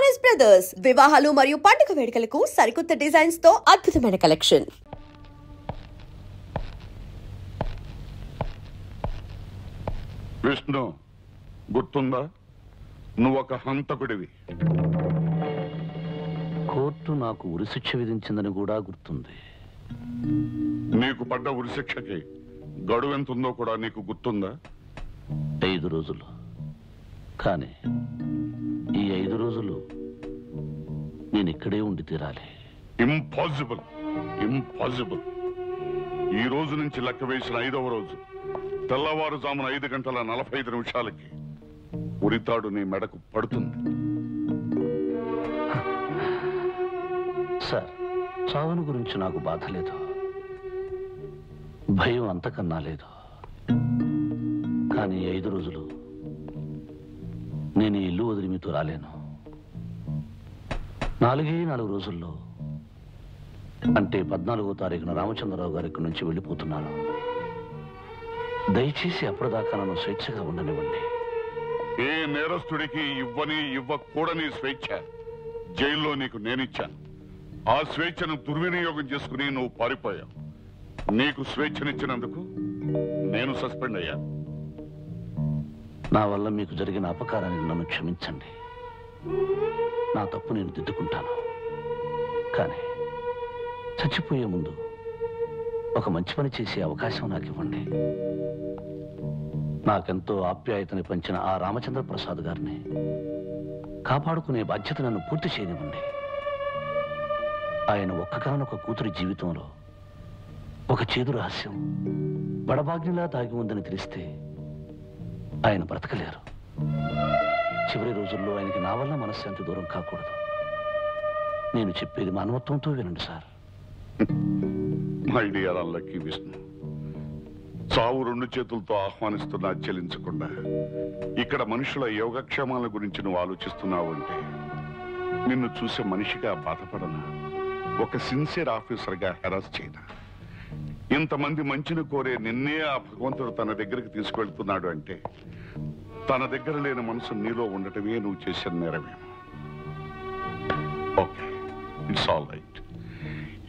Choice brothers వివాహాలు మరియు పండుగ వేడుకలకు సరికొత్త డిజైన్స్ తో అద్భుతమైన కలెక్షన్. విష్ణు, గుర్తుందా? నువ్వొక హంతకుడివి. కోర్టు నాకు ఉరిశిక్ష విధించిందని కూడా గుర్తుంది. నీకు పడ్డ ఉరిశిక్షకి గడువు ఎంతుందో కూడా నీకు గుర్తుందా? 5 రోజులు. కానీ ఈ 5 రోజులు నేను ఇక్కడే ఉండి తీరాలి. Impossible, impossible. ఈ రోజు నుంచి లెక్క వేసిన 5వ రోజు తెల్లవారుజామున 5:45 ఉరితాడు నీ మెడకు పడుతుంది. సార్, చావును గురించి నాకు బాధ లేదు, భయం అంతకన్నా లేదు. కానీ 5 రోజులు నేను ఇల్లు వదిలి మీతో రాలేను. 4 రోజుల్లో, అంటే 14వ తారీఖున రామచంద్రరావు గారి ఇక్కడి నుంచి వెళ్ళిపోతున్నాను. దయచేసి అప్పటిదాకా నన్ను స్వేచ్ఛగా ఉండనివ్వండి. ఏ నేరస్తుడికి ఇవ్వకూడని స్వేచ్ఛ జైల్లో నీకు నేనిచ్చాను. ఆ స్వేచ్ఛను దుర్వినియోగం చేసుకుని నువ్వు పారిపోయావు. నీకు స్వేచ్ఛనిచ్చినందుకు నేను సస్పెండ్ అయ్యాను. నా వల్ల మీకు జరిగిన అపకారాన్ని నన్ను క్షమించండి. నా తప్పు నేను దిద్దుకుంటాను. కానీ చచ్చిపోయే ముందు ఒక మంచి పని చేసే అవకాశం నాకు ఇవ్వండి. నాకెంతో ఆప్యాయతని పంచిన ఆ రామచంద్ర ప్రసాద్ గారిని కాపాడుకునే బాధ్యత నన్ను పూర్తి చేయనివ్వండి. ఆయన ఒక్కగానొక కూతురి జీవితంలో ఒక చేదు రహస్యం బడబాగ్నిలా దాగి ఉందని తెలిస్తే ఆయన బ్రతకలేరు. చివరి రోజుల్లో ఆయనకి నా వల్ల మనశ్శాంతి దూరం కాకూడదు. నేను చెప్పేది మానవత్వంతో వినండి సార్. మై డియర్ అల్లకి విష్ణు, చావు 2 చేతులతో ఆహ్వానిస్తున్నా చెల్లించకుండా ఇక్కడ మనుషుల యోగక్షేమాల గురించి నువ్వు ఆలోచిస్తున్నావు అంటే నిన్ను చూసే మనిషిగా బాధపడనా? ఒక సిన్సియర్ ఆఫీసర్గా హెరాస్ చేయనా? ఇంతమంది మంచిని కోరే నిన్నే ఆ భగవంతుడు తన దగ్గరికి తీసుకువెళ్తున్నాడు అంటే తన దగ్గర లేని మనసు నీలో ఉండటమే నువ్వు చేసిన నేరమేమో. Okay, it's all right.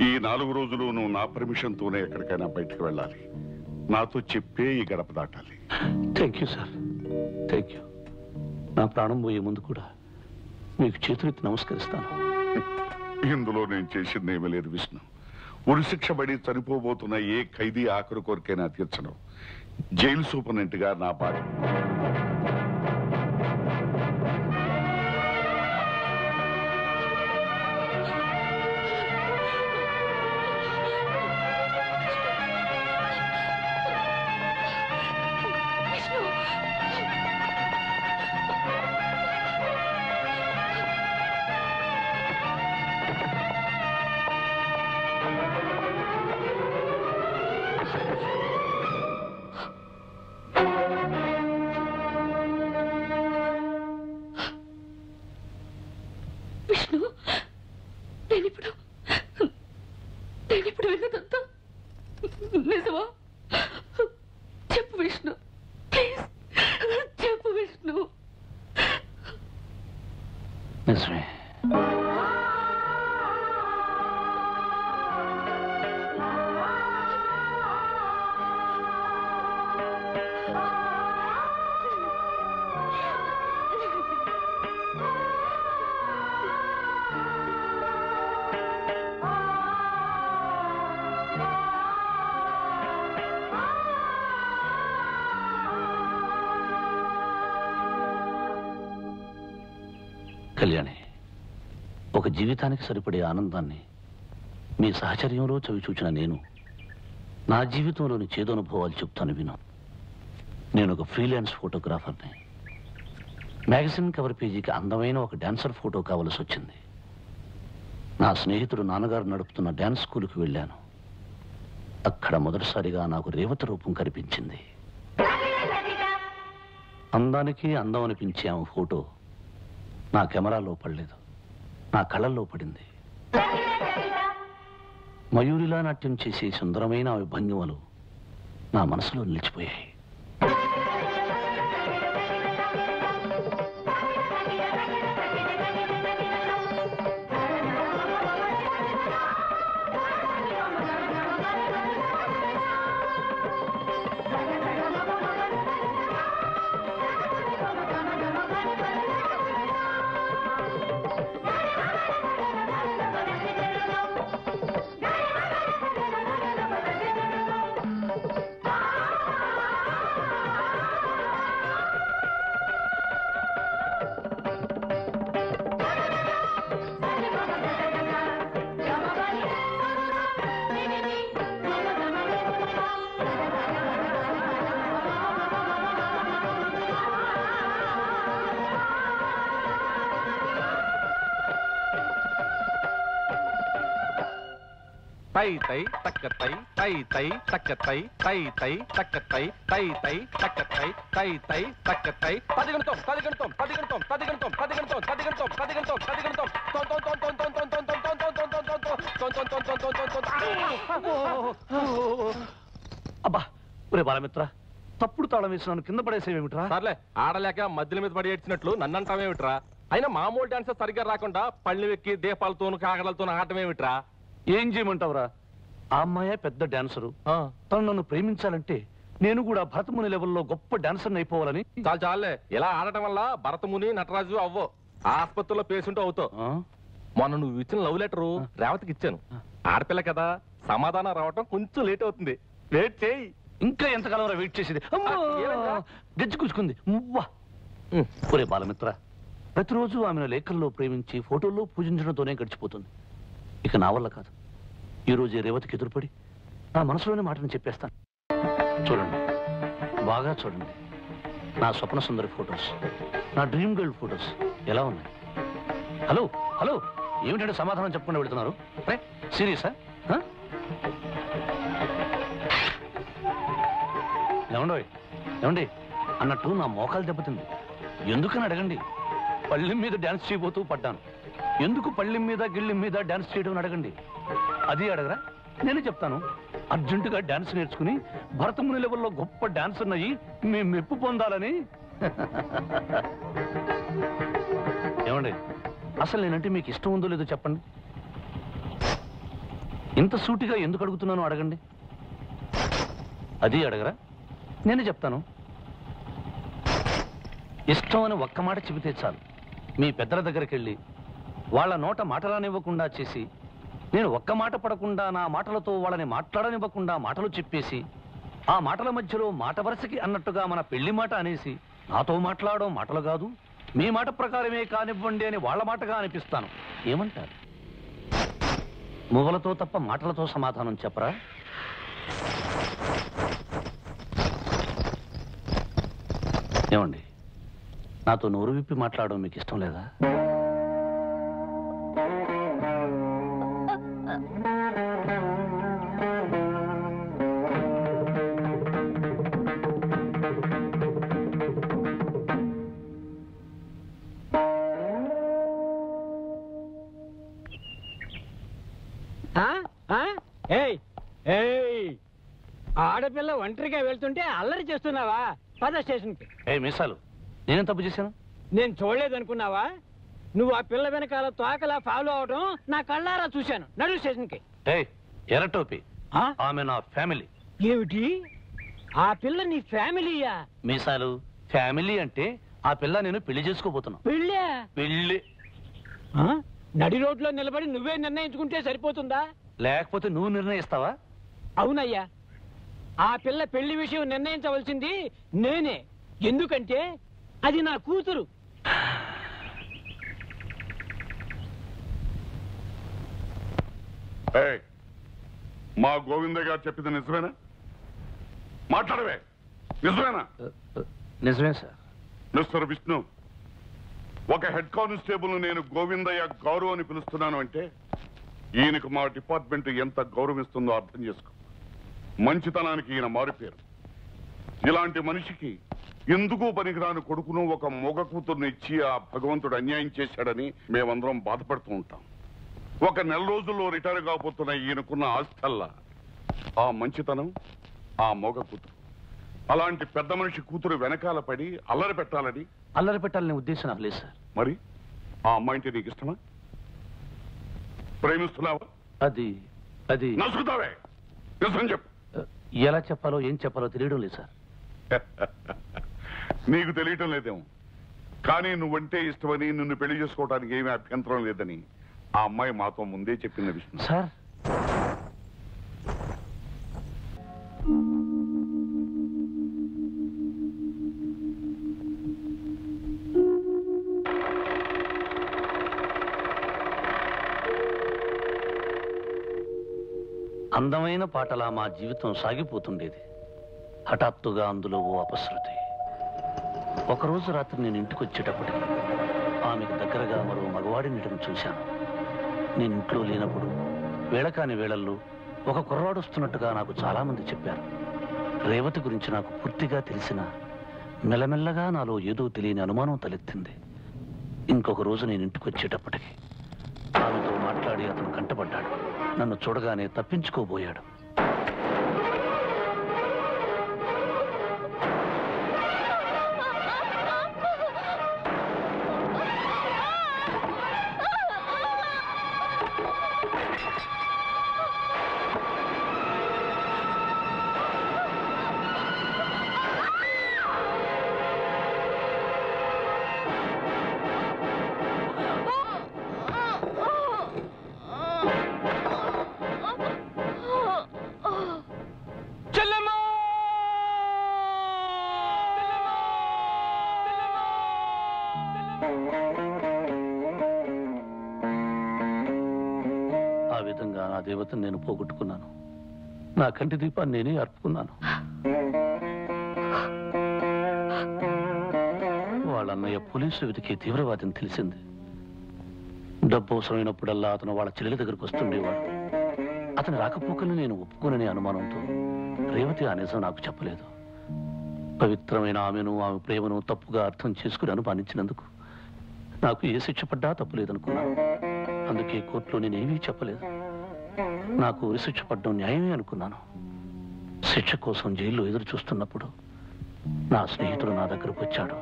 ఈ 4 రోజులు నువ్వు నా పర్మిషన్తోనే ఎక్కడికైనా బయటకు వెళ్ళాలి. నాతో చెప్పే ఈ గడప దాటాలి. Thank you sir, thank you. నా ప్రాణం పోయే ముందు కూడా మీకు చేతులెత్తి నమస్కరిస్తాను. ఇందులో నేను చేసింది ఏమీ లేదు విష్ణు. ఉరిశిక్ష పడి చనిపోబోతున్న ఏ ఖైదీ ఆఖరు కోరికైనా తీర్చడం జైలు సూపరింటెండెంట్ గా నా బాధ్యత. నేనిప్పుడు విన్నదంతా నిజమా? చెప్పు విష్ణు, ప్లీజ్ చెప్పు విష్ణు. నిజమే. కళ్యాణి, ఒక జీవితానికి సరిపడే ఆనందాన్ని మీ సహచర్యంలో చవిచూచిన నేను నా జీవితంలోని చేదనుభవాలు చెప్తాను విను. నేను ఒక ఫ్రీలాన్స్ ఫోటోగ్రాఫర్ని. మ్యాగజైన్ కవర్ పేజీకి అందమైన ఒక డాన్సర్ ఫోటో కావలసి వచ్చింది. నా స్నేహితుడు నాన్నగారు నడుపుతున్న డాన్స్ స్కూల్కి వెళ్ళాను. అక్కడ మొదటిసారిగా నాకు రేవతి రూపం కనిపించింది. అందానికి అందం అనిపించే ఆమె ఫోటో నా కెమెరాలో పడలేదు, నా కళ్ళల్లో పడింది. మయూరిలా నాట్యం చేసే సుందరమైన ఆమె భంగిమలు నా మనసులో నిలిచిపోయాయి. తై తై తక్కతై తై తై తక్కతై తై తై తక్కతై తై తై తక్కతై తై తై తక్కతై తదిగణతం తదిగణతం తదిగణతం తదిగణతం తదిగణతం తదిగణతం తదిగణతం తదిగణతం తొం తొం తొం తొం తొం తొం తొం తొం తొం తొం తొం తొం తొం తొం తొం తొం. అబ్బా ఒరే బాలమిత్ర, తప్పుడు తాళం వేసినాను కింద పడేసేవేమిట్రా? సర్లే, ఆడలేక మధ్యల మీద పడి ఏడ్చినట్లు నన్ను అంటావేమిట్రా? అయినా మామూలు డాన్సర్ సరిగ్గా రాకుండా పళ్ళు వెక్కి దీపాలతోను కాగడలతోను ఆడటమేమిట్రా? ఏం చేయమంటావురా? ఆ అమ్మాయే పెద్ద డాన్సరు. తను నన్ను ప్రేమించాలంటే నేను కూడా భరతముని లెవెల్లో గొప్ప డాన్సర్ అయిపోవాలని. చాలు చాలే, ఇలా ఆడటం వల్ల భరతముని నటరాజు అవ్వో, ఆసుపత్రిలో పేషెంట్ అవుతావు. మొన్న నువ్వు ఇచ్చిన లవ్ లెటరు రేవతికి ఇచ్చాను. ఆడపిల్ల కదా, సమాధానం రావటం కొంచెం లేట్ అవుతుంది. వెయిట్ చేయి. ఇంకా ఎంతకాలం వెయిట్ చేసేది? గజ్జి కూచుకుంది. ఒరే బాలమిత్ర, ప్రతిరోజు ఆమెను లేఖల్లో ప్రేమించి ఫోటోల్లో పూజించడంతోనే గడిచిపోతుంది. ఇక నా వల్ల కాదు. ఈ రోజు రేవతికి ఎదురుపడి నా మనసులోని మాటను చెప్పేస్తాను. చూడండి, బాగా చూడండి. నా స్వప్న సుందరి ఫోటోస్, నా డ్రీమ్ గర్ల్ ఫోటోస్ ఎలా ఉన్నాయి? హలో హలో, ఏమిటంటే సమాధానం చెప్పకుండా వెళుతున్నారు? సీరియసా? ఏమండి అన్నట్టు నా మోకాలు దెబ్బతింది. ఎందుకని అడగండి. పళ్ళెం మీద డాన్స్ చేయబోతూ పడ్డాను. ఎందుకు పళ్ళెం మీద గిళ్ళెం మీద డాన్స్ చేయడం అడగండి. అది అడగరా? నేనే చెప్తాను. అర్జెంటుగా డాన్స్ నేర్చుకుని భరతముని లెవెల్లో గొప్ప డాన్స్ ఉన్నాయి మేము మెప్పు పొందాలని. ఏమండి, అసలు నేనంటే మీకు ఇష్టం ఉందో లేదో చెప్పండి. ఇంత సూటిగా ఎందుకు అడుగుతున్నానో అడగండి. అది అడగరా? నేనే చెప్తాను. ఇష్టం అని ఒక్క మాట చెబితే చాలు, మీ పెద్దల దగ్గరికి వెళ్ళి వాళ్ళ నోట మాటలానివ్వకుండా చేసి, నేను ఒక్క మాట పడకుండా నా మాటలతో వాళ్ళని మాట్లాడనివ్వకుండా మాటలు చెప్పేసి, ఆ మాటల మధ్యలో మాట వరుసకి అన్నట్టుగా మన పెళ్లి మాట అనేసి, నాతో మాట్లాడడం మాటలు కాదు, మీ మాట ప్రకారమే కానివ్వండి అని వాళ్ళ మాటగా అనిపిస్తాను. ఏమంటారు? మువ్వలతో తప్ప మాటలతో సమాధానం చెప్పరా? ఏమండి, నాతో నోరు విప్పి మాట్లాడడం మీకు ఇష్టం లేదా? ఆడపిల్ల ఒంటరిగా వెళ్తుంటే అల్లరి చేస్తున్నావా? పద స్టేషన్కి. మీసాలు, నేనేం తప్పు చేశాను? నేను చూడలేదనుకున్నావా? నువ్వు ఆ పిల్ల వెనకాల తోకలా ఫాలో అవడం నా కళ్ళారా చూశాను. నడు స్టేషన్కి. ఎర్రటోపి, ఆమె నా ఫ్యామిలీ. ఏమిటి? ఆ పిల్ల నీ ఫ్యామిలీయా? మీసాలు, ఫ్యామిలీ అంటే ఆ పిల్ల నేను పెళ్లి చేసుకోబోతున్నా. పెళ్ళా? పెళ్లి. నడి రోడ్లో నిలబడి నువ్వే నిర్ణయించుకుంటే సరిపోతుందా? లేకపోతే నువ్వు నిర్ణయిస్తావా? అవునయ్యా, ఆ పిల్ల పెళ్లి విషయం నిర్ణయించవలసింది నేనే. ఎందుకంటే అది నా కూతురు. మా గోవింద గారు చెప్పింది నిజమేనా? మాట్లాడవే, నిజమేనా? నిజమే సార్. మిస్టర్ విష్ణు, ఒక హెడ్ కానిస్టేబుల్ నేను గోవిందయ్య గౌరవ్ అని పిలుస్తున్నాను అంటే ఈయనకు మా డిపార్ట్మెంట్ ఎంత గౌరవిస్తుందో అర్థం చేసుకో. మంచితనానికి ఈయన మారిపోయారు. ఇలాంటి మనిషికి ఎందుకు పనికిరాని కొడుకును ఒక మొగ కూతుర్ని ఇచ్చి ఆ భగవంతుడు అన్యాయం చేశాడని మేమందరం బాధపడుతూ ఉంటాం. ఒక నెల రోజుల్లో రిటైర్ కాబోతున్న ఈయనకున్న ఆస్తల్లా ఆ మంచితనం, ఆ మొగ కూతురు. అలాంటి పెద్ద మనిషి కూతురు వెనకాల పడి అల్లరి పెట్టాలని. అల్లరి పెట్టాలనే ఉద్దేశం నాకు లేదు సార్. మరి ఆ అమ్మాయింటే నీకు ఇష్టమా? ప్రేమిస్తున్నావా? అది అది నసుకుతావే, నిజం చెప్పు. ఎలా చెప్పాలో ఏం చెప్పాలో తెలియడం లేదు సార్. నీకు తెలియటం లేదేమో, కానీ నువ్వంటే ఇష్టమని నిన్ను పెళ్లి చేసుకోవడానికి ఏమీ అభ్యంతరం లేదని ఆ అమ్మాయి మాతో ముందే చెప్పింది విష్ణు. సార్, అందమైన పాటలా మా జీవితం సాగిపోతుండేది. హఠాత్తుగా అందులో ఓ అపశృతి. ఒకరోజు రాత్రి నేను ఇంటికి వచ్చేటప్పటికి ఆమెకు దగ్గరగా మరో మగవాడి నీటను చూశాను. నేను ఇంట్లో లేనప్పుడు వేళకాని వేళల్లో ఒక కుర్రాడు వస్తున్నట్టుగా నాకు చాలా మంది చెప్పారు. రేవతి గురించి నాకు పూర్తిగా తెలిసిన మెల్లమెల్లగా నాలో ఏదో తెలియని అనుమానం తలెత్తింది. ఇంకొక రోజు నేను ఇంటికి వచ్చేటప్పటికి ఆమెతో మాట్లాడి అతను కంటపడ్డాడు. నన్ను చూడగానే తప్పించుకోబోయాడు. ఆ విధంగా నా దేవతను నేను పోగొట్టుకున్నాను. నా కంటి దీపాన్ని నేనే అర్పుకున్నాను. వాళ్ళన్నయ్య పోలీసు వెతికి తీవ్రవాదిని తెలిసింది. డబ్బు అవసరమైనప్పుడల్లా అతను వాళ్ళ చెల్లెల దగ్గరకు వస్తుండేవాడు. అతని రాకపోకల్ని నేను ఒప్పుకోననే అనుమానంతో రేవతి ఆ నిజం నాకు చెప్పలేదు. పవిత్రమైన ఆమెను, ఆమె ప్రేమను తప్పుగా అర్థం చేసుకుని అనుమానించినందుకు నాకు ఏ శిక్ష పడ్డా తప్పులేదనుకున్నాను. అందుకే కోర్టులో నేనేమీ చెప్పలేదు. నాకు ఉరిశిక్ష పడ్డం న్యాయమే అనుకున్నాను. శిక్ష కోసం జైల్లో ఎదురు చూస్తున్నప్పుడు నా స్నేహితుడు నా దగ్గరకు వచ్చాడు.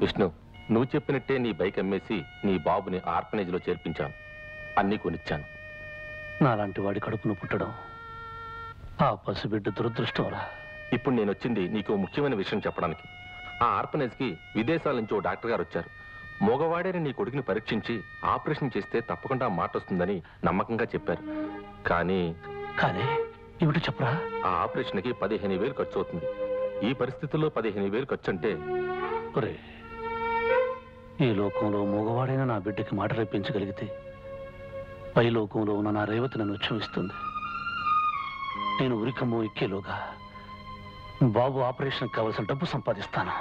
విష్ణు, నువ్వు చెప్పినట్టే నీ బైక్ అమ్మేసి నీ బాబుని ఆర్ఫనేజ్లో చేర్పించాను. అన్నీ కొనిచ్చాను. నాలాంటి వాడి కడుపును పుట్టడం ఆ పసిబిడ్డ దురదృష్టంరా. ఇప్పుడు నేను వచ్చింది నీకు ముఖ్యమైన విషయం చెప్పడానికి. ఆ ఆర్ఫనేజ్కి విదేశాల నుంచి ఓ డాక్టర్ గారు వచ్చారు. మగవాడేని నీ కొడుకుని పరీక్షించి ఆపరేషన్ చేస్తే తప్పకుండా మాట వస్తుందని నమ్మకంగా చెప్పారు. కానీ ఏమిటో చెప్పరా? ఆ ఆపరేషన్కి 15,000 ఖర్చు అవుతుంది. ఈ పరిస్థితుల్లో 15,000 ఖర్చు అంటే ఒరే, ఈ లోకంలో మగవాడైనా నా బిడ్డకి మాట రేపించగలిగితే పై లోకంలో ఉన్న నా రేవతి నన్ను క్షమిస్తుంది. నేను ఉరికమ్మో ఎక్కేలోగా బాబు ఆపరేషన్కి కావలసిన డబ్బు సంపాదిస్తాను.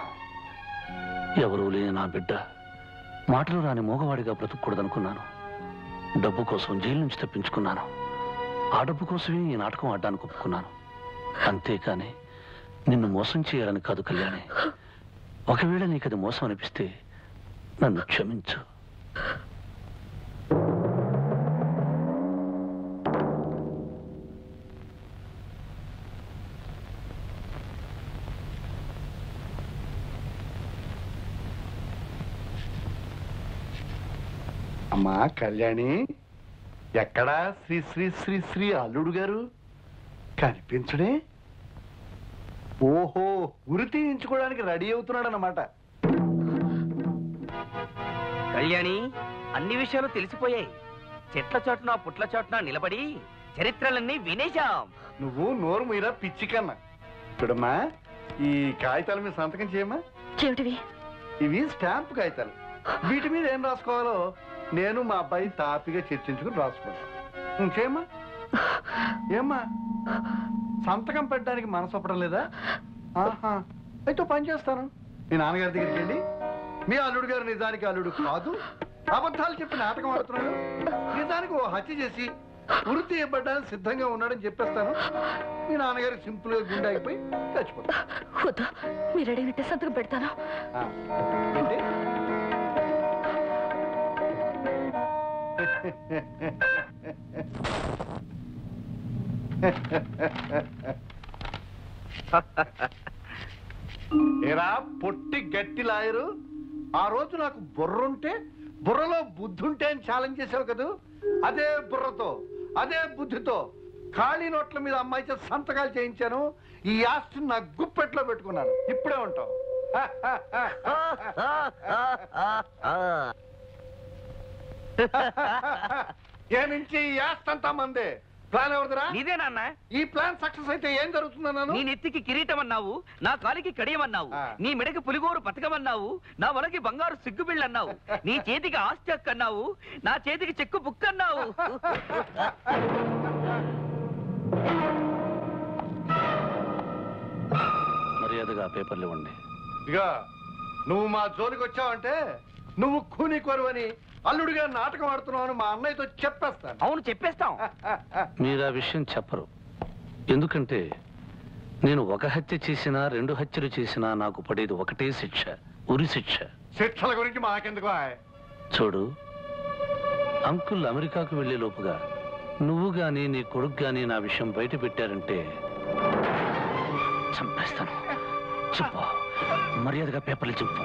ఎవరూ లేని నా బిడ్డ మాటలు రాని మోగవాడిగా బ్రతుకూడదనుకున్నాను. డబ్బు కోసం జైలు నుంచి తప్పించుకున్నాను. ఆ డబ్బు కోసమే ఈ నాటకం ఆడడానికి ఒప్పుకున్నాను. అంతేకాని నిన్ను మోసం చేయాలని కాదు కళ్యాణి. ఒకవేళ నీకు అది మోసం అనిపిస్తే నన్ను క్షమించు. అమ్మా కళ్యాణి, ఎక్కడా శ్రీ శ్రీ శ్రీ శ్రీ అల్లుడు గారు కనిపించడే? ఓహో, ఉరి తీయించుకోవడానికి రెడీ అవుతున్నాడు అన్నమాట. కళ్యాణి, అన్ని విషయాలు తెలిసిపోయాయి. చెట్ల చాటున పుట్ల చాటున నిలబడి చరిత్రలన్నీ వినేశాం. నువ్వు నోరు మీరా పిచ్చి కన్నా. చూడమ్మా, ఈ కాగితాల మీద సంతకం చేయమ్మా. ఇవి స్టాంప్ కాగితాలు. వీటి మీద ఏం రాసుకోవాలో నేను మా అబ్బాయి తాపిగా చర్చించుకుని రాసుకుంటాను. చేయమ్మా. ఏమ్మా, సంతకం పెట్టడానికి మనసు ఒప్పడం లేదా? ఆహా, అయితే పని చేస్తాను. మీ నాన్నగారి దగ్గరికి వెళ్ళి మీ అల్లుడు గారు నిజానికి అల్లుడు కాదు, అబద్ధాలు చెప్పి నాటకం ఆడుతున్నాడు, నిజానికి ఓ హత్య చేసి ఉరి తీయబడ్డానికి సిద్ధంగా ఉన్నాడని చెప్పేస్తాను. మీ నాన్నగారికి సింపుల్ గా గుండె అయిపోయి చచ్చిపోతాను. మీరు అడిగినట్టే సంతకం పెడతాను. ఏంటి? ఏరా పొట్టి గట్టి లాయరు, ఆ రోజు నాకు బుర్రుంటే బుర్రలో బుద్ధుంటే అని ఛాలెంజ్ చేసావు కదా. అదే బుర్రతో అదే బుద్ధితో ఖాళీ నోట్ల మీద అమ్మాయి చేత సంతకాలు చేయించాను. ఈ ఆస్తిని నా గుప్పెట్లో పెట్టుకున్నాను. ఇప్పుడే ఉంటావు. ఏ నుంచి ఈ ఆస్తి అంతా మందే. ప్లాన్ ఎవరిదిరా? నీదే నాన్న. ఈ ప్లాన్ సక్సెస్ అయితే ఏం జరుగుతుందన్నాను? నీ నెత్తికి కిరీటం అన్నావు, నా కాలికి కడియమన్నావు, నీ మెడకి పులిగోరు పథకమన్నావు, నా వలకి బంగారు సిగ్గుబిళ్ళన్నావు, నీ చేతికి ఆస్తి హక్కు అన్నావు, నా చేతికి చెక్కు బుక్ అన్నావు. మర్యాదగా పేపర్లు ఇవ్వండి. ఇక నువ్వు మా జోలికి వచ్చావంటే నువ్వు కూని కొరువని అల్లుడిగా నాటకం ఆడుతున్నావు మా అన్నయ్యతో చెప్పేస్తాను. అవును చెప్పేస్తాం. మీరు ఆ విషయం చెప్పరు. ఎందుకంటే నేను ఒక హత్య చేసినా 2 హత్యలు చేసినా నాకు పడేది ఒకటే శిక్ష, ఉరి శిక్ష. శిక్షల గురించి మాకెందుకు? చూడు, అంకుల్ అమెరికాకు వెళ్లే లోపుగా నువ్వు గాని నీ కొడుకు గాని నా విషయం బయట పెట్టారంటే చంపేస్తాను. చెప్పు, మర్యాదగా పేపర్లు చెప్పు.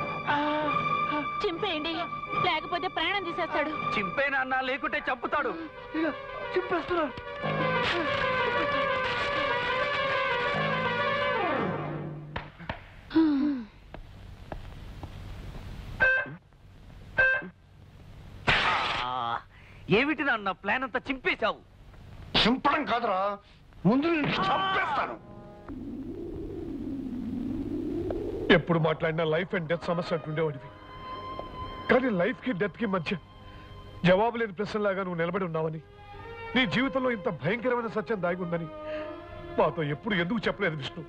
చింపేయండి, లేకపోతే ప్రాణం తీసేస్తాడు. చింపేనా అన్నా, లేకుంటే చంపుతాడు. చెప్పేస్తున్నా. ఏమిటి నాన్న ప్లాన్ అంతా చింపేశావు? చింపడం కాదురా, ముందు నేను చంపేస్తాను. ఎప్పుడు మాట్లాడినా లైఫ్ అండ్ డెత్ సమస్య అంటుండేవాడివి. కానీ లైఫ్ కి డెత్ కి మధ్య జవాబు లేని ప్రశ్నలాగా నువ్వు నిలబడి ఉన్నావని, నీ జీవితంలో ఇంత భయంకరమైన సత్యం దాగి ఉందని మాతో ఎప్పుడు ఎందుకు చెప్పలేదు విష్ణు?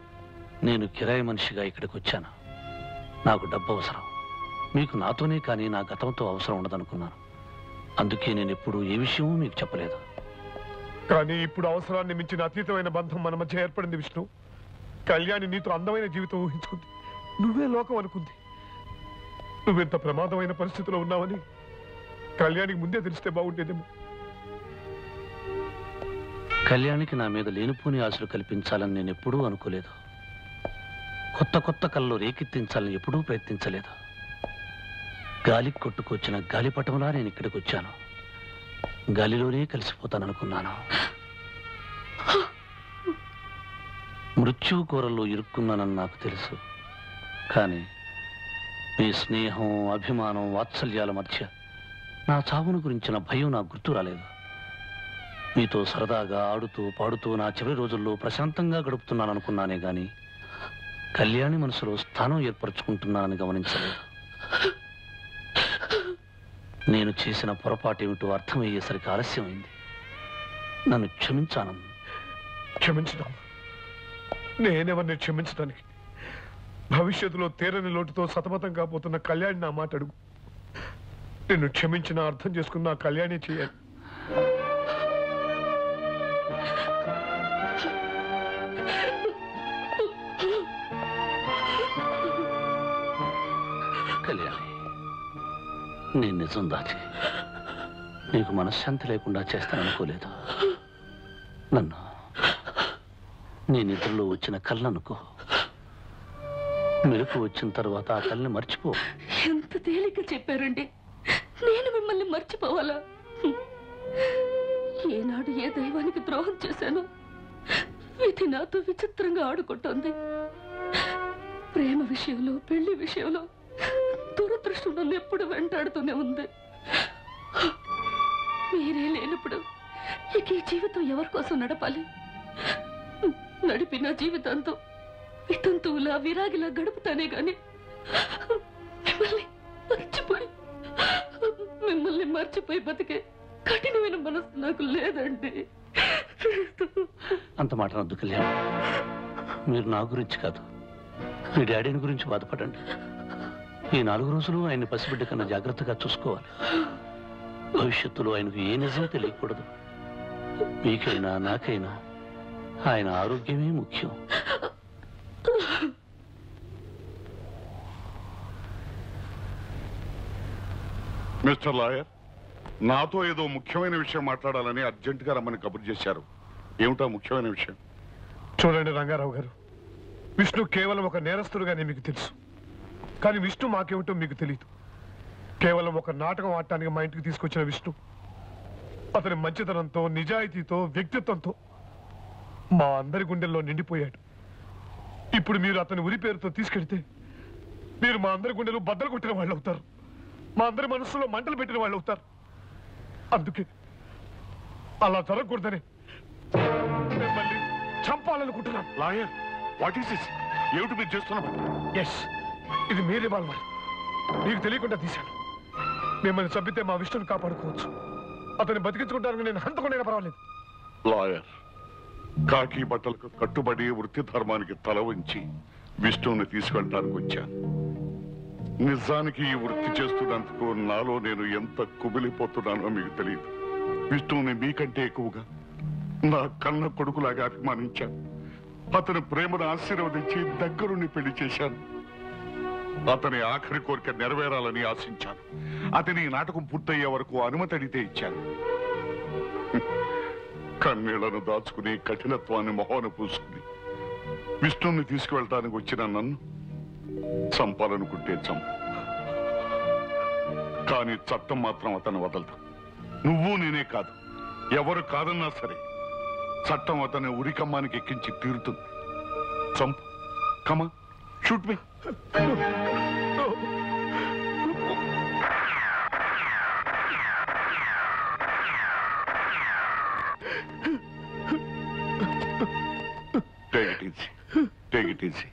నేను కిరాయి మనిషిగా ఇక్కడికి వచ్చాను. నాకు డబ్బు అవసరం. మీకు నాతోనే కానీ నా గతంతో అవసరం ఉండదనుకున్నాను. అందుకే నేను ఎప్పుడు ఏ విషయమూ మీకు చెప్పలేదు. కానీ ఇప్పుడు అవసరాన్ని మించిన అతీతమైన బంధం మన మధ్య ఏర్పడింది విష్ణు. కళ్యాణి నీతో అందమైన జీవితం ఊహించుకుంది, నువ్వే లోకం అనుకుంది. నువ్వెంత ప్రమాదమైన పరిస్థితిలో ఉన్నావని కళ్యాణికి ముందే తెలిస్తే బాగుండేదేమో. కళ్యాణికి నా మీద లేనిపోని ఆశలు కల్పించాలని నేను ఎప్పుడూ అనుకోలేదు. కొత్త కొత్త కళ్ళు రేకెత్తించాలని ఎప్పుడూ ప్రయత్నించలేదు. గాలికి కొట్టుకొచ్చిన గాలిపటంలా నేను ఇక్కడికి వచ్చాను. గాలిలోనే కలిసిపోతాననుకున్నాను. మృత్యువు కూరల్లో ఇరుక్కున్నానని నాకు తెలుసు. కానీ మీ స్నేహం, అభిమానం, వాత్సల్యాల మధ్య నా చావును గురించిన భయం నాకు గుర్తు రాలేదు. మీతో సరదాగా ఆడుతూ పాడుతూ నా చివరి రోజుల్లో ప్రశాంతంగా గడుపుతున్నాననుకున్నానే గాని కళ్యాణి మనసులో స్థానం ఏర్పరచుకుంటున్నానని గమనించలేదు. నేను చేసిన పొరపాటేమిటో అర్థమయ్యేసరికి ఆలస్యమైంది. నన్ను క్షమించాను. క్షమించడం? నేనెవరిని క్షమించడానికి? భవిష్యత్తులో తీరని లోటుతో సతమతం కాబోతున్న కళ్యాణి నా మాట అడుగు. నిన్ను క్షమించిన అర్థం చేసుకున్న ఆ కళ్యాణి చేయాలి. కళ్యాణి, నేను నిజం దాచి నీకు మనశ్శాంతి లేకుండా చేస్తాననుకోలేదు. నన్ను నీ నిద్రలో వచ్చిన కళ్ళనుకో. మెలకు వచ్చిన తర్వాత ఆ కళ్ళని మర్చిపో. ఎంత తేలిక చెప్పారండి. నేను మిమ్మల్ని మర్చిపోవాలా? ఏనాడు ఏ దైవానికి ద్రోహం చేశానో విధి నాతో విచిత్రంగా ఆడుకుంటోంది. ప్రేమ విషయంలో, పెళ్లి విషయంలో దురదృష్టం నన్ను ఎప్పుడు వెంటాడుతూనే ఉంది. మీరే లేనప్పుడు ఇక ఈ జీవితం ఎవరి కోసం నడపాలి? నడిపిన జీవితంతో వితంతువులా విరాగిలా గడుపుతానే గాని మిమ్మల్ని మర్చిపోయి బతికే కఠినమైన మనసు నాకు లేదండి. అంత మాట వద్దు కళ్యాణ్. మీరు నా గురించి కాదు, మీ డాడీని గురించి బాధపడండి. ఈ 4 రోజులు ఆయన్ని పసిబిడ్డ కన్నా జాగ్రత్తగా చూసుకోవాలి. భవిష్యత్తులో ఆయనకు ఏ నిజం తెలియకూడదు. మీకైనా నాకైనా ఆయన ఆరోగ్యమే ముఖ్యం. మిస్టర్ లాయర్, నాతో ఏదో ముఖ్యమైన విషయం మాట్లాడాలని అర్జెంటుగా రమ్మని కబురు చేశారు. ఏమిటా ముఖ్యమైన విషయం? చూడండి రంగారావు గారు, విష్ణు కేవలం ఒక నేరస్తుడుగానే మీకు తెలుసు. కానీ విష్ణు మాకేమిటో మీకు తెలియదు. కేవలం ఒక నాటకం ఆడటానికి మా ఇంటికి తీసుకొచ్చిన విష్ణు అతని మంచితనంతో, నిజాయితీతో, వ్యక్తిత్వంతో మా అందరి గుండెల్లో నిండిపోయాడు. ఇప్పుడు మీరు అతని ఉరి పేరుతో తీసుకెళ్తే మీరు మా అందరి గుండెలు బద్దలు కొట్టిన వాళ్ళు అవుతారు. మా అందరి మనసులో మంటలు పెట్టిన వాళ్ళు అవుతారు. అందుకే అలా జరగకూడదని మిమ్మల్ని చంపాలనుకుంటున్నాను. Lawyer, what is this? ఏమిటి మీరు చేస్తున్నారు? ఎస్, ఇది మీ రివాల్వర్. మీకు తెలియకుండా తీశాను. మిమ్మల్ని చంపితే మా విష్ణుని కాపాడుకోవచ్చు. అతన్ని బతికించుకుంటానికి నేను హంతకుండా పర్వాలేదు. లాయర్, కాకి బట్టలకు కట్టుబడి వృత్తి ధర్మానికి తల వంచి విష్ణువుని తీసుకెళ్ళడానికి వచ్చాను. నిజానికి ఈ వృత్తి చేస్తున్నందుకు నాలో నేను ఎంత కుమిలిపోతున్నానో మీకు తెలియదు. విష్ణువుని మీకంటే ఎక్కువగా నా కన్న కొడుకులాగా అభిమానించాను. అతని ప్రేమను ఆశీర్వదించి దగ్గరుండి పెళ్లి చేశాను. అతని ఆఖరి కోరిక నెరవేరాలని ఆశించాను. అతని నాటకం పూర్తయ్యే వరకు అనుమతి అడిగితే ఇచ్చాను. కన్నీళ్లను దాచుకుని కఠినత్వాన్ని మొహాన పూసుకుని విష్ణువుని తీసుకువెళ్ళటానికి వచ్చిన నన్ను చంపాలనుకుంటే చంపు, కానీ చట్టం మాత్రం అతను వదలదు. నువ్వు నేనే కాదు, ఎవరు కాదన్నా సరే చట్టం అతని ఉరికమ్మానికి ఎక్కించి తీరుతుంది. చంపు, కమా, shoot me. Take it easy.